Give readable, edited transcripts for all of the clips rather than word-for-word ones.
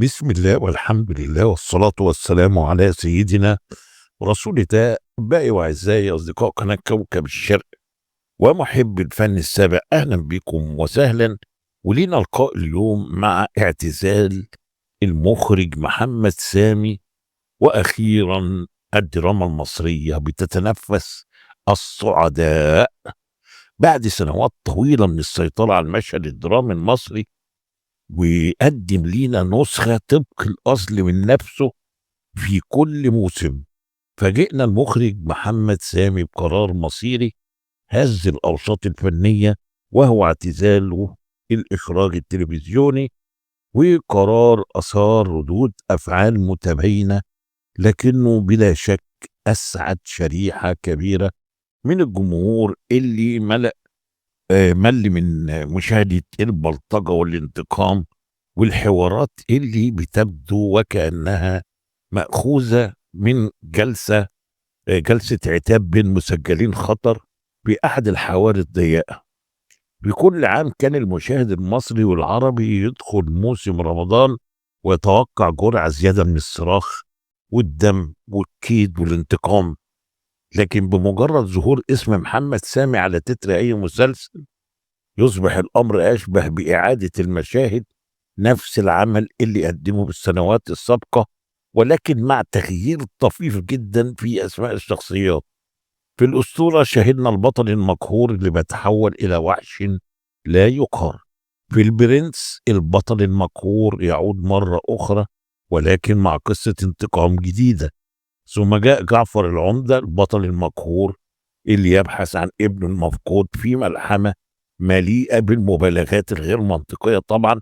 بسم الله والحمد لله والصلاة والسلام على سيدنا ورسول الله. أحبائي وأعزائي أصدقاء قناة كوكب الشرق ومحب الفن السابع، أهلا بكم وسهلا. ولينا لقاء اليوم مع اعتزال المخرج محمد سامي. وأخيرا الدراما المصرية بتتنفس الصعداء بعد سنوات طويلة من السيطرة على المشهد الدرامي المصري، ويقدم لينا نسخة طبق الأصل من نفسه في كل موسم. فاجئنا المخرج محمد سامي بقرار مصيري هز الأوساط الفنية، وهو اعتزاله الإخراج التلفزيوني، وقرار أثار ردود أفعال متباينة، لكنه بلا شك أسعد شريحة كبيرة من الجمهور اللي مل من مشاهدة البلطجة والانتقام والحوارات اللي بتبدو وكأنها مأخوذة من جلسة عتاب بين مسجلين خطر في أحد الحواري الضيقة. في كل عام كان المشاهد المصري والعربي يدخل موسم رمضان ويتوقع جرعة زيادة من الصراخ والدم والكيد والانتقام، لكن بمجرد ظهور اسم محمد سامي على تتر أي مسلسل يصبح الأمر أشبه بإعادة المشاهد، نفس العمل اللي قدمه بالسنوات السابقة، ولكن مع تغيير طفيف جدا في أسماء الشخصيات. في الأسطورة شاهدنا البطل المقهور اللي بيتحول إلى وحش لا يقهر. في البرنس البطل المقهور يعود مرة أخرى، ولكن مع قصة انتقام جديدة. ثم جاء جعفر العمدة البطل المقهور اللي يبحث عن ابنه المفقود في ملحمة مليئة بالمبالغات الغير منطقية طبعا.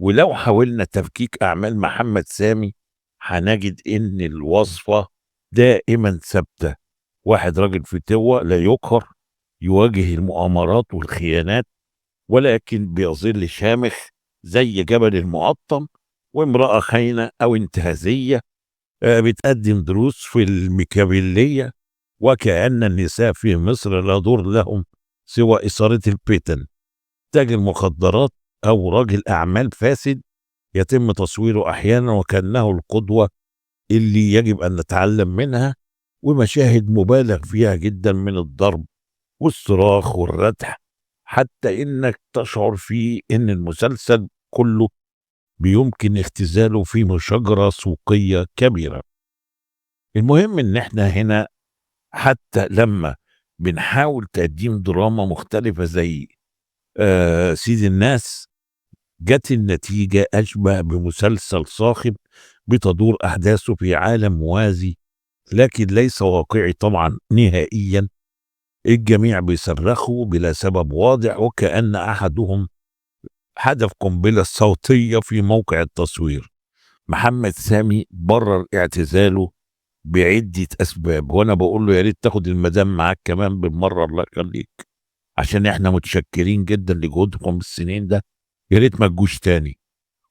ولو حاولنا تفكيك أعمال محمد سامي هنجد إن الوصفة دائما ثابتة: واحد راجل فتوة لا يقهر، يواجه المؤامرات والخيانات ولكن بيظل شامخ زي جبل المقطم، وامرأة خاينة أو انتهازية بتقدم دروس في الميكافيلية، وكأن النساء في مصر لا دور لهم سوى إثارة الفتن. تاجر مخدرات أو راجل أعمال فاسد يتم تصويره أحيانا وكأنه القدوة اللي يجب أن نتعلم منها. ومشاهد مبالغ فيها جدا من الضرب والصراخ والردح، حتى إنك تشعر فيه إن المسلسل كله بيمكن اختزاله في مشاجرة سوقية كبيرة. المهم إن احنا هنا حتى لما بنحاول تقديم دراما مختلفة زي سيد الناس، جت النتيجة أشبه بمسلسل صاخب بتدور أحداثه في عالم موازي، لكن ليس واقعي طبعا نهائيا. الجميع بيصرخوا بلا سبب واضح، وكأن أحدهم حدف قنبلة صوتية في موقع التصوير. محمد سامي برر اعتزاله بعدة أسباب، وأنا بقول له يا ريت تاخد المدام معاك كمان بالمرة، الله يخليك، عشان احنا متشكرين جدا لجهودكم السنين ده، يا ريت ما تجوش تاني.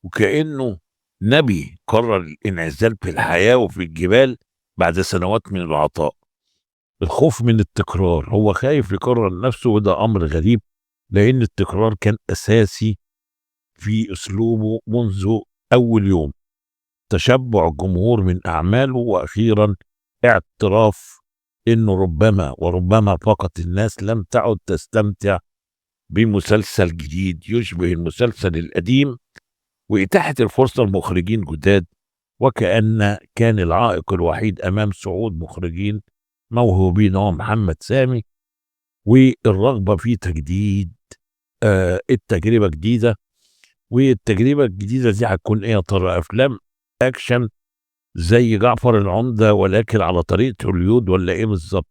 وكأنه نبي قرر الانعزال في الحياة وفي الجبال بعد سنوات من العطاء. الخوف من التكرار، هو خايف يكرر نفسه، وده أمر غريب لأن التكرار كان أساسي في أسلوبه منذ أول يوم. تشبع الجمهور من أعماله، وأخيرا اعتراف إنه ربما فقط الناس لم تعد تستمتع بمسلسل جديد يشبه المسلسل القديم، وإتاحة الفرصة لمخرجين جداد، وكأن كان العائق الوحيد أمام صعود مخرجين موهوبين هو محمد سامي، والرغبة في تجديد التجربة جديدة. والتجربة الجديدة دي هتكون ايه يا ترى؟ أفلام أكشن زي جعفر العمدة ولكن على طريقة هوليود، ولا ايه بالظبط؟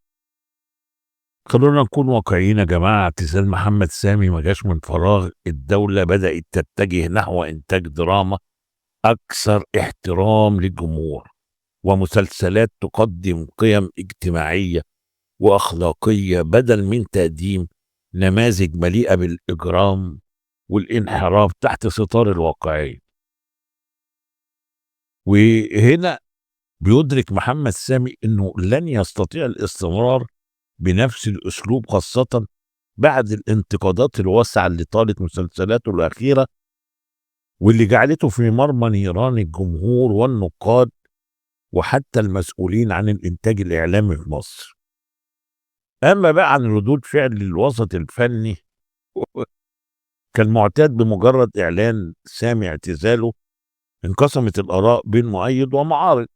خلونا نكون واقعيين يا جماعة، اعتزال محمد سامي ما جاش من فراغ. الدولة بدأت تتجه نحو إنتاج دراما أكثر احترام للجمهور، ومسلسلات تقدم قيم اجتماعية وأخلاقية بدل من تقديم نماذج مليئة بالإجرام والانحراف تحت ستار الواقعية. وهنا بيدرك محمد سامي أنه لن يستطيع الاستمرار بنفس الأسلوب، خاصة بعد الانتقادات الواسعة اللي طالت مسلسلاته الأخيرة واللي جعلته في مرمى نيران الجمهور والنقاد وحتى المسؤولين عن الإنتاج الإعلامي في مصر. أما بقى عن ردود فعل الوسط الفني كالمعتاد بمجرد إعلان سامي اعتزاله انقسمت الآراء بين مؤيد ومعارض.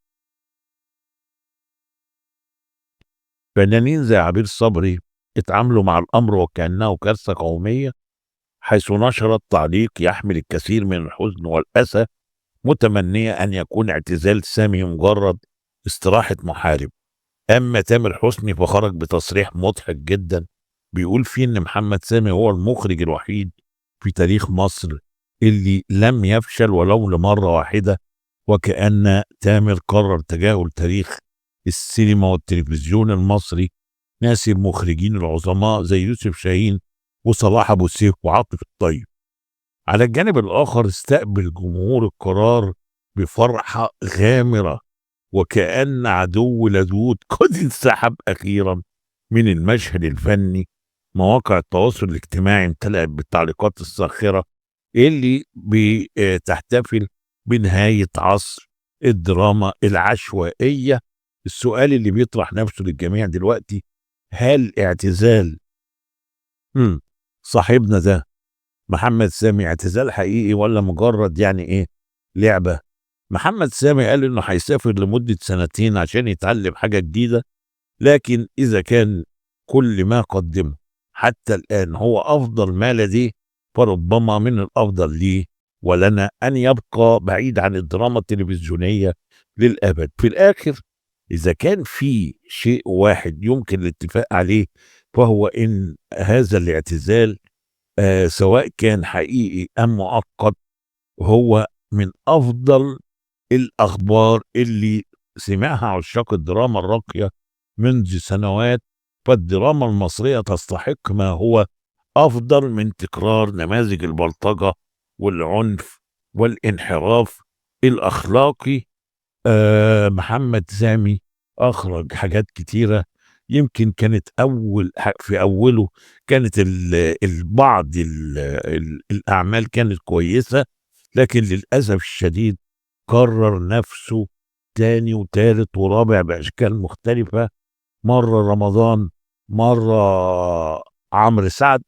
فنانين زي عبير صبري اتعاملوا مع الأمر وكأنه كارثة قومية، حيث نشرت تعليق يحمل الكثير من الحزن والأسى متمنية أن يكون اعتزال سامي مجرد استراحة محارب. أما تامر حسني فخرج بتصريح مضحك جدا بيقول فيه إن محمد سامي هو المخرج الوحيد في تاريخ مصر اللي لم يفشل ولو لمرة واحدة، وكأن تامر قرر تجاهل تاريخ السينما والتلفزيون المصري، ناسي المخرجين العظماء زي يوسف شاهين وصلاح أبو سيف وعاطف الطيب. على الجانب الآخر استقبل جمهور القرار بفرحة غامرة، وكأن عدو لدود قد انسحب أخيرا من المشهد الفني. مواقع التواصل الاجتماعي امتلأت بالتعليقات الساخرة اللي بتحتفل بنهاية عصر الدراما العشوائية. السؤال اللي بيطرح نفسه للجميع دلوقتي: هل اعتزال صاحبنا ده محمد سامي اعتزال حقيقي ولا مجرد يعني ايه لعبة؟ محمد سامي قال انه هيسافر لمدة 2 سنين عشان يتعلم حاجة جديدة، لكن اذا كان كل ما قدمه حتى الآن هو افضل ما لديه، فربما من الافضل ليه ولنا ان يبقى بعيد عن الدراما التلفزيونية للأبد. في الآخر إذا كان في شيء واحد يمكن الاتفاق عليه فهو إن هذا الاعتزال سواء كان حقيقي أم مؤقت هو من أفضل الأخبار اللي سمعها عشاق الدراما الراقية منذ سنوات. فالدراما المصرية تستحق ما هو أفضل من تكرار نماذج البلطجة والعنف والانحراف الأخلاقي. محمد سامي أخرج حاجات كتيرة، يمكن كانت في أوله كانت بعض الأعمال كانت كويسة، لكن للأسف الشديد كرر نفسه تاني وتالت ورابع بأشكال مختلفة، مرة رمضان، مرة عمرو سعد،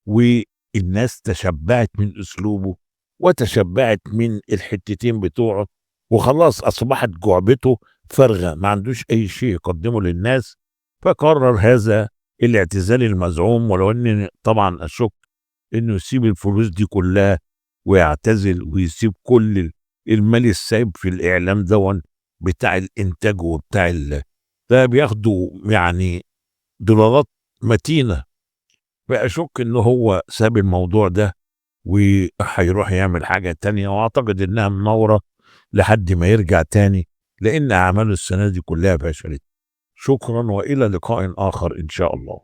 والناس تشبعت من أسلوبه وتشبعت من الحتتين بتوعه، وخلاص أصبحت جعبته فارغة، ما عندوش أي شيء يقدمه للناس، فقرر هذا الاعتزال المزعوم. ولو أني طبعا أشك إنه يسيب الفلوس دي كلها ويعتزل ويسيب كل المال السايب في الإعلام دون بتاع الإنتاج وبتاع ده بياخدوا يعني دولارات متينة، فأشك إنه هو ساب الموضوع ده وهيروح يعمل حاجة تانية، وأعتقد إنها منورة لحد ما يرجع تاني، لأن أعماله السنة دي كلها فشلت. شكرا وإلى لقاء آخر إن شاء الله.